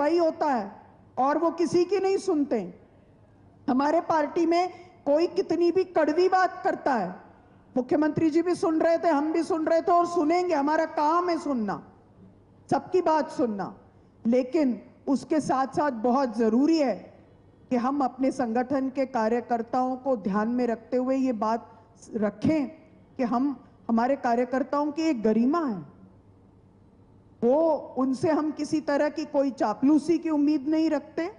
वही होता है और वो किसी की नहीं सुनते। हमारे पार्टी में कोई कितनी भी कड़वी बात करता है, मुख्यमंत्री जी भी सुन रहे थे, हम भी सुन रहे थे और सुनेंगे, हमारा काम है सुनना, सबकी बात सुनना। लेकिन उसके साथ साथ बहुत जरूरी है कि हम अपने संगठन के कार्यकर्ताओं को ध्यान में रखते हुए ये बात रखें कि हमारे कार्यकर्ताओं की एक गरिमा है, वो उनसे हम किसी तरह की कोई चापलूसी की उम्मीद नहीं रखते,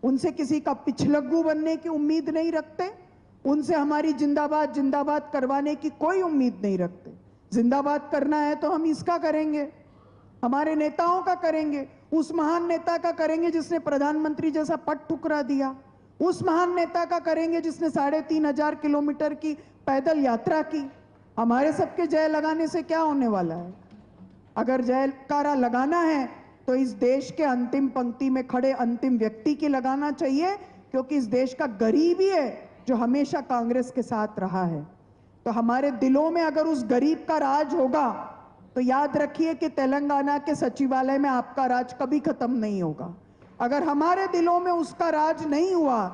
उनसे किसी का पिछलग्गू बनने की उम्मीद नहीं रखते, उनसे हमारी जिंदाबाद जिंदाबाद करवाने की कोई उम्मीद नहीं रखते। जिंदाबाद करना है तो हम इसका करेंगे, हमारे नेताओं का करेंगे, उस महान नेता का करेंगे जिसने प्रधानमंत्री जैसा पद ठुकरा दिया, उस महान नेता का करेंगे जिसने 3,500 किलोमीटर की पैदल यात्रा की। हमारे सबके जय लगाने से क्या होने वाला है? अगर जयकारा लगाना है तो इस देश के अंतिम पंक्ति में खड़े अंतिम व्यक्ति की लगाना चाहिए, क्योंकि इस देश का गरीब ही है जो हमेशा कांग्रेस के साथ रहा है। तो हमारे दिलों में अगर उस गरीब का राज होगा तो याद रखिए कि तेलंगाना के सचिवालय में आपका राज कभी खत्म नहीं होगा। अगर हमारे दिलों में उसका राज नहीं हुआ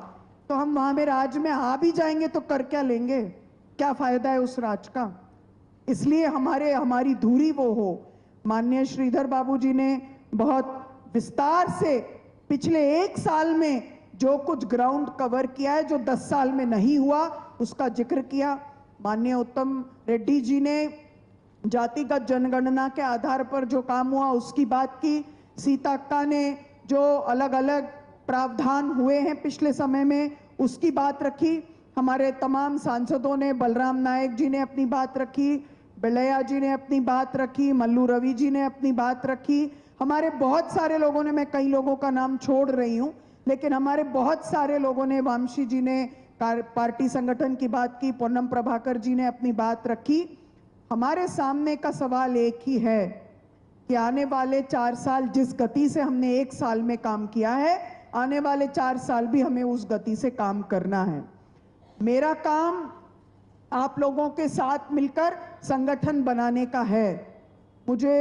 तो हम वहां में राज में आ भी जाएंगे तो कर क्या लेंगे? क्या फायदा है उस राज का? इसलिए हमारी धुरी वो हो। माननीय श्रीधर बाबू जी ने बहुत विस्तार से पिछले 1 साल में जो कुछ ग्राउंड कवर किया है, जो 10 साल में नहीं हुआ, उसका जिक्र किया। माननीय उत्तम रेड्डी जी ने जातिगत जनगणना के आधार पर जो काम हुआ उसकी बात की। सीताक्का ने जो अलग अलग प्रावधान हुए हैं पिछले समय में उसकी बात रखी। हमारे तमाम सांसदों ने, बलराम नायक जी ने अपनी बात रखी, बिलैया जी ने अपनी बात रखी, मल्लू रवि जी ने अपनी बात रखी। हमारे बहुत सारे लोगों ने, मैं कई लोगों का नाम छोड़ रही हूं, लेकिन हमारे बहुत सारे लोगों ने, वामशी जी ने पार्टी संगठन की बात की, पोन्नम प्रभाकर जी ने अपनी बात रखी। हमारे सामने का सवाल एक ही है कि आने वाले 4 साल जिस गति से हमने 1 साल में काम किया है, आने वाले 4 साल भी हमें उस गति से काम करना है। मेरा काम आप लोगों के साथ मिलकर संगठन बनाने का है। मुझे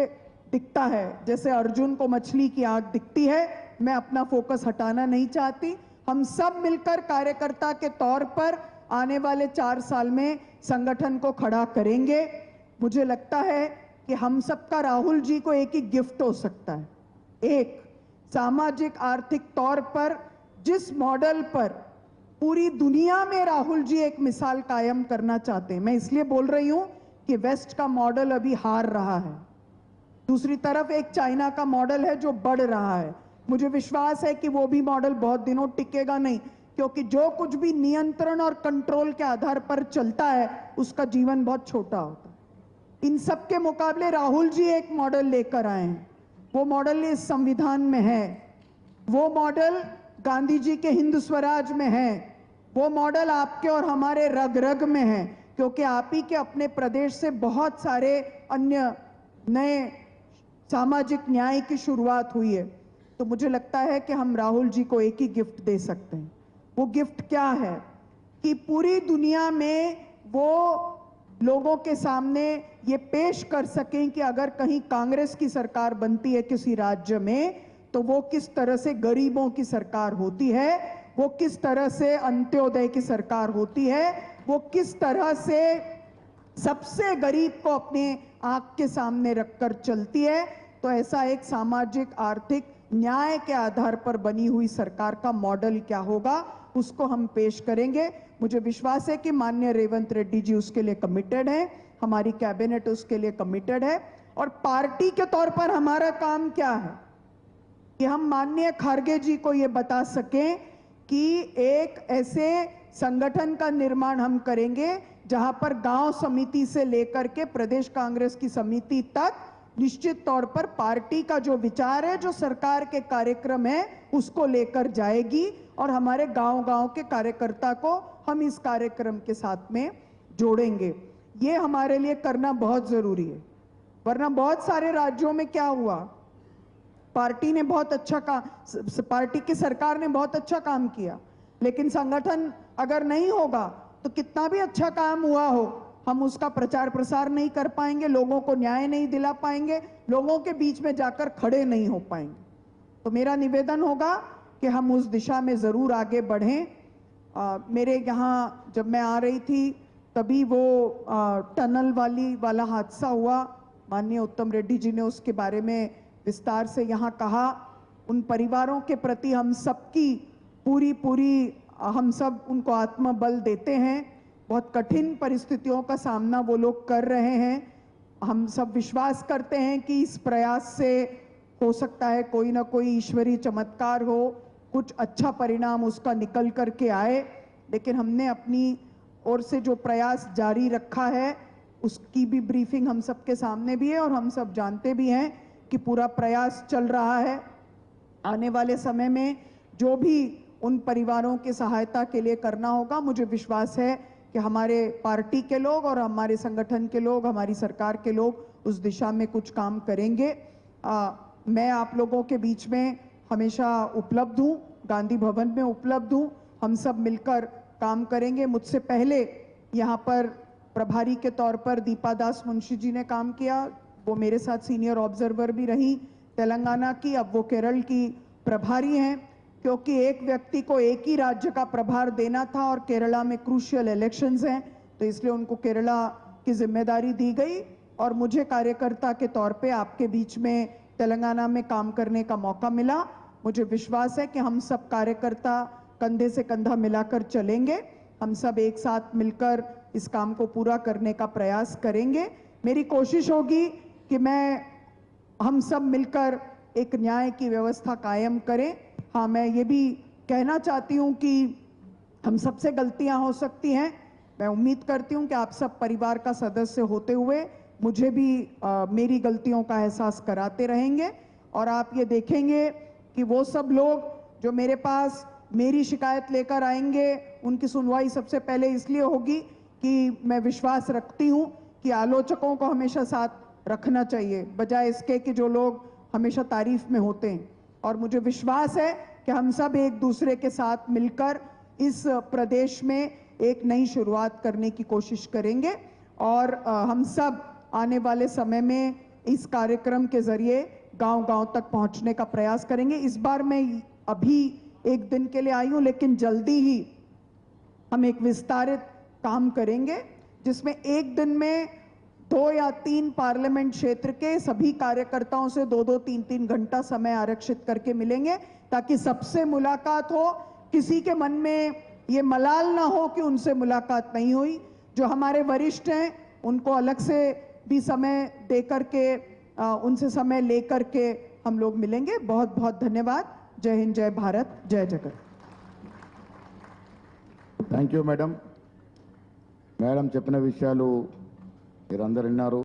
दिखता है जैसे अर्जुन को मछली की आंख दिखती है, मैं अपना फोकस हटाना नहीं चाहती। हम सब मिलकर कार्यकर्ता के तौर पर आने वाले 4 साल में संगठन को खड़ा करेंगे। मुझे लगता है कि हम सबका राहुल जी को एक ही गिफ्ट हो सकता है, एक सामाजिक आर्थिक तौर पर जिस मॉडल पर पूरी दुनिया में राहुल जी एक मिसाल कायम करना चाहते हैं। मैं इसलिए बोल रही हूं कि वेस्ट का मॉडल अभी हार रहा है, दूसरी तरफ एक चाइना का मॉडल है जो बढ़ रहा है। मुझे विश्वास है कि वो भी मॉडल बहुत दिनों टिकेगा नहीं, क्योंकि जो कुछ भी नियंत्रण और कंट्रोल के आधार पर चलता है उसका जीवन बहुत छोटा होता है। इन सब के मुकाबले राहुल जी एक मॉडल लेकर आए हैं, वो मॉडल इस संविधान में है, वो मॉडल गांधी जी के हिंद स्वराज में है, वो मॉडल आपके और हमारे रग रग में है, क्योंकि आप ही के अपने प्रदेश से बहुत सारे अन्य नए सामाजिक न्याय की शुरुआत हुई है। तो मुझे लगता है कि हम राहुल जी को एक ही गिफ्ट दे सकते हैं। वो गिफ्ट क्या है कि पूरी दुनिया में वो लोगों के सामने ये पेश कर सकें कि अगर कहीं कांग्रेस की सरकार बनती है किसी राज्य में तो वो किस तरह से गरीबों की सरकार होती है, वो किस तरह से अंत्योदय की सरकार होती है, वो किस तरह से सबसे गरीब को अपने आंख के सामने रखकर चलती है। तो ऐसा एक सामाजिक आर्थिक न्याय के आधार पर बनी हुई सरकार का मॉडल क्या होगा, उसको हम पेश करेंगे। मुझे विश्वास है कि माननीय रेवंत रेड्डी जी उसके लिए कमिटेड हैं, हमारी कैबिनेट उसके लिए कमिटेड है। और पार्टी के तौर पर हमारा काम क्या है कि हम माननीय खारगे जी को ये बता सकें कि एक ऐसे संगठन का निर्माण हम करेंगे जहां पर गांव समिति से लेकर के प्रदेश कांग्रेस की समिति तक निश्चित तौर पर पार्टी का जो विचार है, जो सरकार के कार्यक्रम है, उसको लेकर जाएगी और हमारे गांव-गांव के कार्यकर्ता को हम इस कार्यक्रम के साथ में जोड़ेंगे। ये हमारे लिए करना बहुत जरूरी है, वरना बहुत सारे राज्यों में क्या हुआ, पार्टी ने बहुत अच्छा काम, पार्टी की सरकार ने बहुत अच्छा काम किया, लेकिन संगठन अगर नहीं होगा तो कितना भी अच्छा काम हुआ हो, हम उसका प्रचार प्रसार नहीं कर पाएंगे, लोगों को न्याय नहीं दिला पाएंगे, लोगों के बीच में जाकर खड़े नहीं हो पाएंगे। तो मेरा निवेदन होगा कि हम उस दिशा में जरूर आगे बढ़ें। मेरे यहाँ जब मैं आ रही थी तभी वो टनल वाला हादसा हुआ, माननीय उत्तम रेड्डी जी ने उसके बारे में विस्तार से यहाँ कहा। उन परिवारों के प्रति हम सबकी पूरी हम सब उनको आत्मबल देते हैं। बहुत कठिन परिस्थितियों का सामना वो लोग कर रहे हैं। हम सब विश्वास करते हैं कि इस प्रयास से हो सकता है कोई ना कोई ईश्वरीय चमत्कार हो, कुछ अच्छा परिणाम उसका निकल करके आए। लेकिन हमने अपनी ओर से जो प्रयास जारी रखा है उसकी भी ब्रीफिंग हम सबके सामने भी है और हम सब जानते भी हैं कि पूरा प्रयास चल रहा है। आने वाले समय में जो भी उन परिवारों की सहायता के लिए करना होगा, मुझे विश्वास है कि हमारे पार्टी के लोग और हमारे संगठन के लोग, हमारी सरकार के लोग उस दिशा में कुछ काम करेंगे। मैं आप लोगों के बीच में हमेशा उपलब्ध हूँ, गांधी भवन में उपलब्ध हूँ। हम सब मिलकर काम करेंगे। मुझसे पहले यहाँ पर प्रभारी के तौर पर दीपा दास मुंशी जी ने काम किया, वो मेरे साथ सीनियर ऑब्जर्वर भी रही तेलंगाना की। अब वो केरल की प्रभारी हैं, क्योंकि एक व्यक्ति को एक ही राज्य का प्रभार देना था और केरला में क्रूशियल इलेक्शंस हैं, तो इसलिए उनको केरला की जिम्मेदारी दी गई और मुझे कार्यकर्ता के तौर पे आपके बीच में तेलंगाना में काम करने का मौका मिला। मुझे विश्वास है कि हम सब कार्यकर्ता कंधे से कंधा मिलाकर चलेंगे। हम सब एक साथ मिलकर इस काम को पूरा करने का प्रयास करेंगे। मेरी कोशिश होगी कि हम सब मिलकर एक न्याय की व्यवस्था कायम करें। हाँ, मैं ये भी कहना चाहती हूँ कि हम सबसे गलतियां हो सकती हैं। मैं उम्मीद करती हूँ कि आप सब परिवार का सदस्य होते हुए मुझे भी मेरी गलतियों का एहसास कराते रहेंगे और आप ये देखेंगे कि वो सब लोग जो मेरे पास मेरी शिकायत लेकर आएंगे, उनकी सुनवाई सबसे पहले इसलिए होगी कि मैं विश्वास रखती हूँ कि आलोचकों को हमेशा साथ रखना चाहिए, बजाय इसके कि जो लोग हमेशा तारीफ में होते हैं। और मुझे विश्वास है कि हम सब एक दूसरे के साथ मिलकर इस प्रदेश में एक नई शुरुआत करने की कोशिश करेंगे और हम सब आने वाले समय में इस कार्यक्रम के जरिए गांव-गांव तक पहुंचने का प्रयास करेंगे। इस बार मैं अभी एक दिन के लिए आई हूं, लेकिन जल्दी ही हम एक विस्तारित काम करेंगे जिसमें एक दिन में 2 या 3 पार्लियामेंट क्षेत्र के सभी कार्यकर्ताओं से 2-2, 3-3 घंटा समय आरक्षित करके मिलेंगे, ताकि सबसे मुलाकात हो। किसी के मन में ये मलाल ना हो कि उनसे मुलाकात नहीं हुई। जो हमारे वरिष्ठ हैं उनको अलग से भी समय दे करके उनसे समय लेकर के हम लोग मिलेंगे। बहुत बहुत धन्यवाद। जय हिंद, जय भारत, जय जगत। థ్యాంక్ యూ మేడం చెప్పిన విషయాలు మీరందరూ విన్నారు।